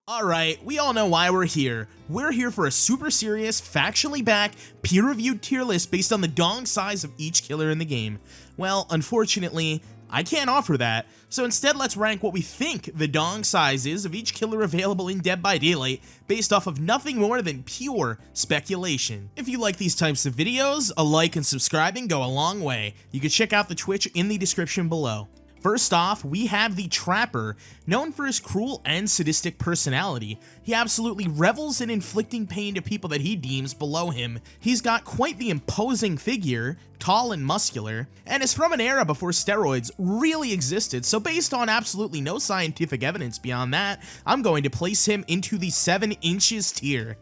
Alright, we all know why we're here. We're here for a super serious, factually backed, peer-reviewed tier list based on the dong size of each killer in the game. Well, unfortunately, I can't offer that, so instead let's rank what we think the dong size is of each killer available in Dead by Daylight based off of nothing more than pure speculation. If you like these types of videos, a like and subscribing go a long way. You can check out the Twitch in the description below. First off, we have the Trapper, known for his cruel and sadistic personality. He absolutely revels in inflicting pain to people that he deems below him. He's got quite the imposing figure, tall and muscular, and is from an era before steroids really existed, so based on absolutely no scientific evidence beyond that, I'm going to place him into the 7 inches tier.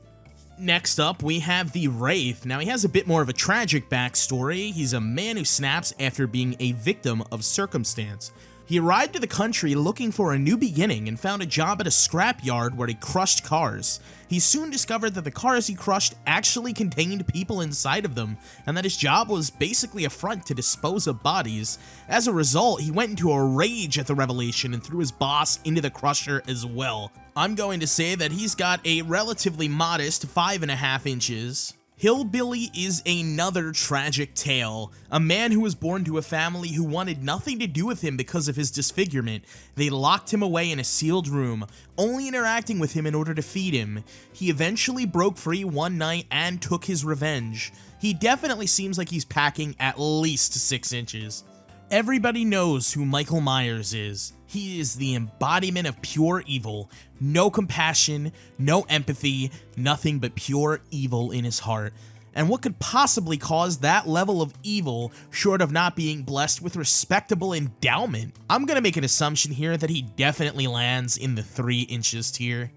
Next up, we have the Wraith. Now, he has a bit more of a tragic backstory. He's a man who snaps after being a victim of circumstance. He arrived to the country looking for a new beginning and found a job at a scrapyard where he crushed cars. He soon discovered that the cars he crushed actually contained people inside of them, and that his job was basically a front to dispose of bodies. As a result, he went into a rage at the revelation and threw his boss into the crusher as well. I'm going to say that he's got a relatively modest 5.5 inches. Hillbilly is another tragic tale. A man who was born to a family who wanted nothing to do with him because of his disfigurement. They locked him away in a sealed room, only interacting with him in order to feed him. He eventually broke free one night and took his revenge. He definitely seems like he's packing at least 6 inches. Everybody knows who Michael Myers is. He is the embodiment of pure evil. No compassion, no empathy, nothing but pure evil in his heart. And what could possibly cause that level of evil short of not being blessed with respectable endowment? I'm gonna make an assumption here that he definitely lands in the 3 inches tier.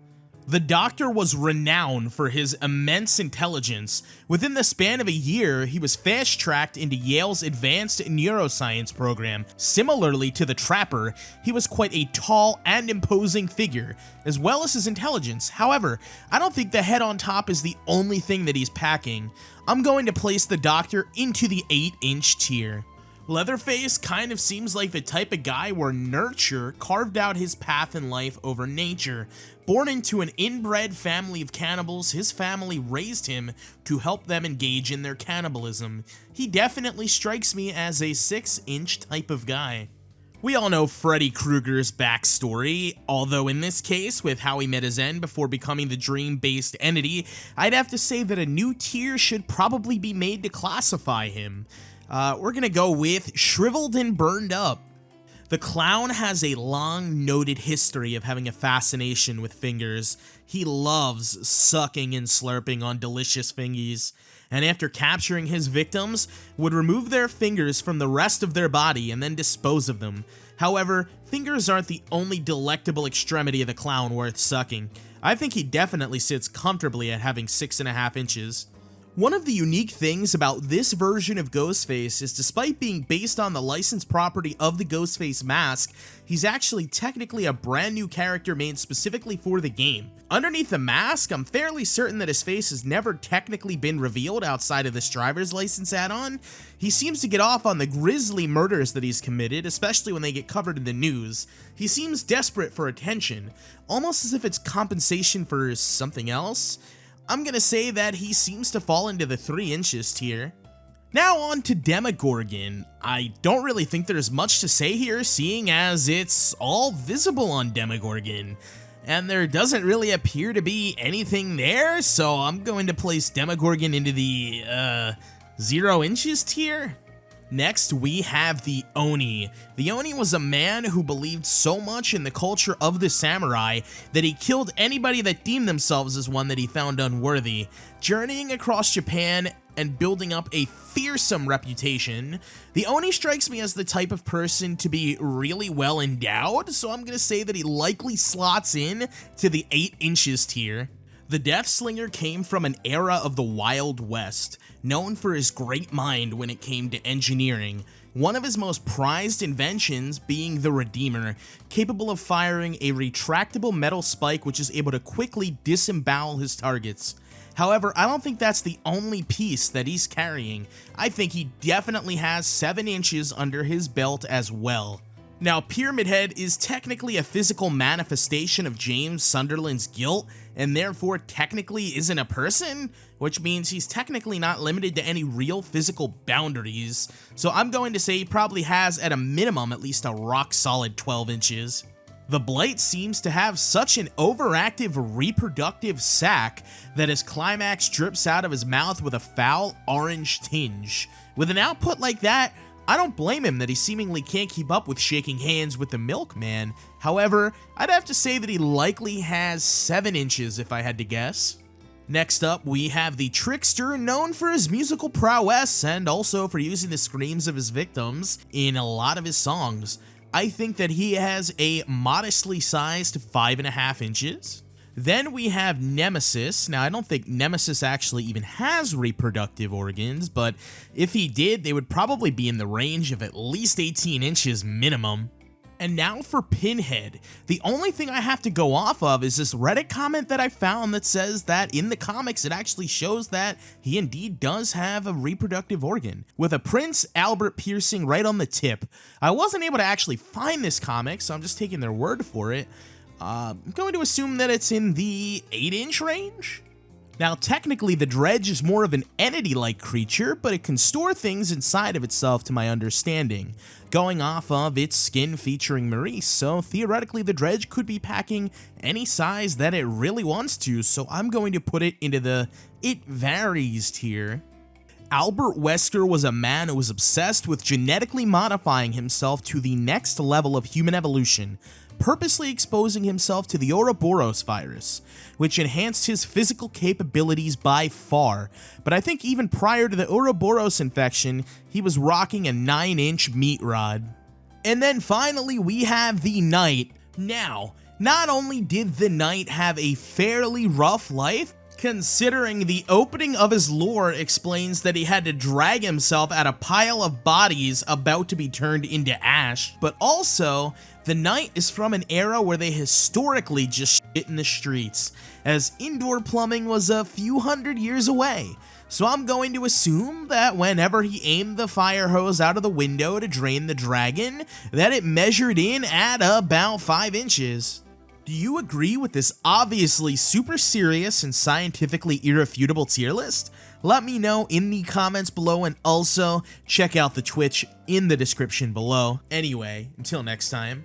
The Doctor was renowned for his immense intelligence. Within the span of a year, he was fast-tracked into Yale's Advanced Neuroscience program. Similarly to the Trapper, he was quite a tall and imposing figure, as well as his intelligence. However, I don't think the head on top is the only thing that he's packing. I'm going to place the Doctor into the 8-inch tier. Leatherface kind of seems like the type of guy where nurture carved out his path in life over nature. Born into an inbred family of cannibals, his family raised him to help them engage in their cannibalism. He definitely strikes me as a 6-inch type of guy. We all know Freddy Krueger's backstory, although in this case, with how he met his end before becoming the dream-based entity, I'd have to say that a new tier should probably be made to classify him. We're gonna go with Shriveled and Burned Up. The clown has a long noted history of having a fascination with fingers. He loves sucking and slurping on delicious fingies, and after capturing his victims, would remove their fingers from the rest of their body and then dispose of them. However, fingers aren't the only delectable extremity of the clown worth sucking. I think he definitely sits comfortably at having 6.5 inches. One of the unique things about this version of Ghostface is despite being based on the licensed property of the Ghostface mask, he's actually technically a brand new character made specifically for the game. Underneath the mask, I'm fairly certain that his face has never technically been revealed outside of this driver's license add-on. He seems to get off on the grisly murders that he's committed, especially when they get covered in the news. He seems desperate for attention, almost as if it's compensation for something else. I'm gonna say that he seems to fall into the 3 inches tier. Now on to Demogorgon. I don't really think there's much to say here, seeing as it's all visible on Demogorgon. And there doesn't really appear to be anything there, so I'm going to place Demogorgon into the, 0 inches tier. Next, we have the Oni. The Oni was a man who believed so much in the culture of the samurai that he killed anybody that deemed themselves as one that he found unworthy. Journeying across Japan and building up a fearsome reputation, the Oni strikes me as the type of person to be really well endowed, so I'm gonna say that he likely slots in to the 8 inches tier. The Deathslinger came from an era of the Wild West, known for his great mind when it came to engineering. One of his most prized inventions being the Redeemer, capable of firing a retractable metal spike which is able to quickly disembowel his targets. However, I don't think that's the only piece that he's carrying. I think he definitely has 7 inches under his belt as well. Now, Pyramid Head is technically a physical manifestation of James Sunderland's guilt, and therefore technically isn't a person, which means he's technically not limited to any real physical boundaries. So I'm going to say he probably has, at a minimum, at least a rock-solid 12 inches. The Blight seems to have such an overactive reproductive sac that his climax drips out of his mouth with a foul orange tinge. With an output like that, I don't blame him that he seemingly can't keep up with shaking hands with the milkman. However, I'd have to say that he likely has 7 inches if I had to guess. Next up, we have the Trickster, known for his musical prowess and also for using the screams of his victims in a lot of his songs. I think that he has a modestly sized 5.5 inches. Then we have Nemesis. Now, I don't think Nemesis actually even has reproductive organs, but if he did, they would probably be in the range of at least 18 inches minimum. And now for Pinhead. The only thing I have to go off of is this Reddit comment that I found that says that in the comics it actually shows that he indeed does have a reproductive organ, with a Prince Albert piercing right on the tip. I wasn't able to actually find this comic, so I'm just taking their word for it. I'm going to assume that it's in the 8-inch range? Now, technically, the Dredge is more of an entity-like creature, but it can store things inside of itself to my understanding, going off of its skin featuring Maurice, so theoretically the Dredge could be packing any size that it really wants to, so I'm going to put it into the "it varies" tier. Albert Wesker was a man who was obsessed with genetically modifying himself to the next level of human evolution, purposely exposing himself to the Ouroboros virus, which enhanced his physical capabilities by far. But I think even prior to the Ouroboros infection, he was rocking a 9-inch meat rod. And then finally we have the Knight. Now, not only did the Knight have a fairly rough life, considering the opening of his lore explains that he had to drag himself at a pile of bodies about to be turned into ash, but also, the Knight is from an era where they historically just shit in the streets, as indoor plumbing was a few hundred years away. So I'm going to assume that whenever he aimed the fire hose out of the window to drain the dragon, that it measured in at about 5 inches. Do you agree with this obviously super serious and scientifically irrefutable tier list? Let me know in the comments below, and also check out the Twitch in the description below. Anyway, until next time.